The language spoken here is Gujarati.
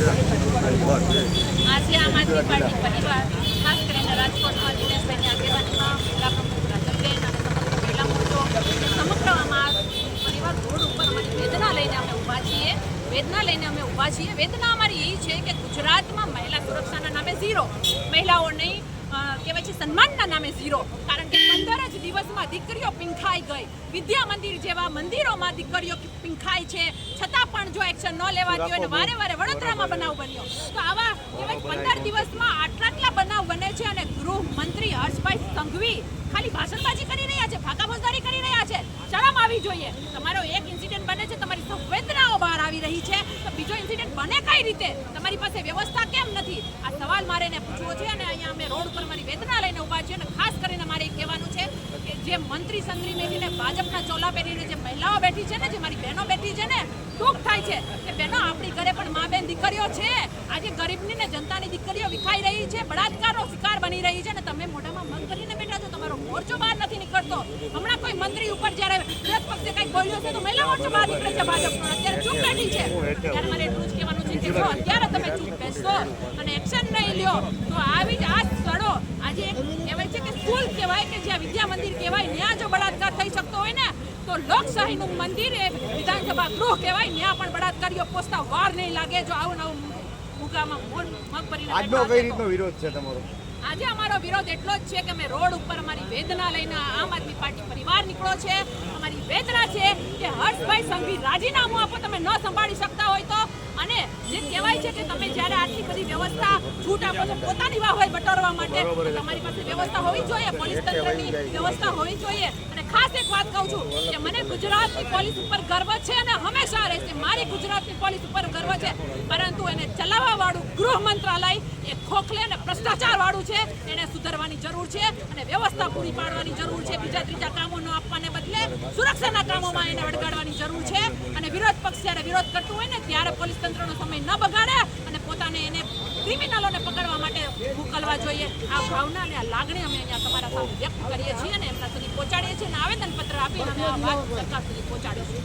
આજે આમ આદમી પાર્ટી પરિવાર ખાસ કરીને રાજકોટમાં દિનેશભાઈની આગેવાનીમાં જિલ્લા પ્રમુખ રાજનબેન અને સમગ્ર મહિલા મોરચો સમગ્ર આમાં પરિવાર રોડ ઉપર અમારી વેદના લઈને અમે ઊભા છીએ. વેદના અમારી એ છે કે ગુજરાતમાં મહિલા સુરક્ષાના નામે ઝીરો, મહિલાઓ નહીં કહેવાય છે સન્માનના નામે ઝીરો. કારણ કે 15 જ દિવસમાં દીકરીઓ પીંખાઈ ગઈ. વિદ્યા મંદિર જેવા મંદિરોમાં દીકરીઓ પીંખાઈ છે, છતાં પણ જો એક્શન ન લેવાતી હોય ને વારે વારે વડોદરામાં બનાવ બન્યો તો આવા કહેવાય 15 દિવસમાં આટલા બનાવ બને છે. અને ગૃહમંત્રી હર્ષભાઈ સંઘવી ખાલી ભાષણબાજી કરી રહ્યા છે, ફાંકાફોજદારી કરી રહ્યા છે. શરમ આવી જોઈએ. તમારો એક ઇન્સિડન્ટ બને છે, તમારી સંવેદનાઓ બહાર આવી રહી છે, તો બીજો ઇન્સિડન્ટ બને કઈ રીતે? તમારી પાસે વ્યવસ્થા કેમ નથી? આ સવાલ મારે એને પૂછવો છે. અને અહીંયા અમે રોડ ઉપર મારી વેદના લઈને ઊભા છીએ. અને ખાસ કરીને મારે એ કહેવાનું છે કે જે મંત્રી સંત્રી બેઠીને ભાજપના ચોલા પહેરીને જે મહિલાઓ બેઠી છે ને, જે મારી બહેનો બેઠી છે ને, દુઃખ થાય છે કે બહેનો આપણી ઘરે પણ મા બેન દીકરીઓ છે. આજે ગરીબની ને જનતાની દીકરીઓ વિખાઈ રહી છે, બળાત્કારનો શિકાર બની રહી છે. ને તમે મોઢામાં મગ કરીને બેઠા છો, તમારો મોરચો બહાર નથી નીકળતો. હમણાં કોઈ મંત્રી ઉપર જ્યારે વિરોધ પક્ષે કંઈક બોલ્યો છે તો મહિલા મોરચો બહાર નીકળે છે ભાજપનો. અત્યારે ચૂપ બેઠી છે. ત્યારે મારે એટલું જ કહેવાનું છે કે જો અત્યારે તમે ચૂપ બેસશો અને એક્શન નહીં લ્યો તો આવી જ આ સ્થળો આજે એક કહેવાય છે કે સ્કૂલ કહેવાય કે જ્યાં વિદ્યા મંદિર કહેવાય, ત્યાં જો બળાત્કાર થઈ શકતો હોય ને તો લોકશાહીનું મંદિર એ વિધાનસભા ગૃહ કહેવાય, ત્યાં પણ બળાત્કારીઓ પહોંચતા વાર નહીં લાગે. જો આવું નવું મુકામાં મગ ભરીને આજનો કઈ રીતનો વિરોધ છે તમારો? આજે અમારો વિરોધ એટલો જ છે કે અમે રોડ ઉપર અમારી વેદના લઈને આમ આદમી પાર્ટી પરિવાર નીકળ્યો છે. અમારી વેદના છે કે હર્ષભાઈ સંઘવી રાજીનામું આપો, તમે ન સંભાળી શકતા હોય તો. અને જે કહેવાય છે કે તમે જ્યારે આટલી બધી વ્યવસ્થા છૂટ આપો છો પોતાની વાહ હોય બટોરવા માટે, તમારી પાસે વ્યવસ્થા હોવી જોઈએ, પોલીસ તંત્રની વ્યવસ્થા હોવી જોઈએ. અને ખાસ એક વાત કહું છું કે મને ગુજરાતની પોલીસ ઉપર ગર્વ છે અને હંમેશા રહેશે. મારી ગુજરાતની પોલીસ ઉપર ગર્વ છે, પરંતુ એને ચલાવવા વાળું ગૃહ મંત્રાલય એ ખોખલે અને ભ્રષ્ટાચાર વાળું છે. એને સુધારવાની જરૂર છે અને વ્યવસ્થા પૂરી પાડવાની જરૂર છે. બીજા ત્રીજા કામો ન આપવાને બદલે સુરક્ષાના કામોમાં એને વળગાડવાની જરૂર છે. અને વિરોધ પક્ષ જ્યારે વિરોધ કરતું હોય ને ત્યારે પોલીસ તંત્રનો સમય ન બગાડે અને પોતાને એને ક્રિમિનલોને પકડવા માટે મોકલવા જોઈએ. આ ભાવના અને આ લાગણી અમે અહીંયા તમારા સામે વ્યક્ત કરીએ છીએ અને એમના સુધી પહોંચાડીએ છીએ અને આવેદનપત્ર આપીને અમે આ વાત સરકાર સુધી પહોંચાડીશું.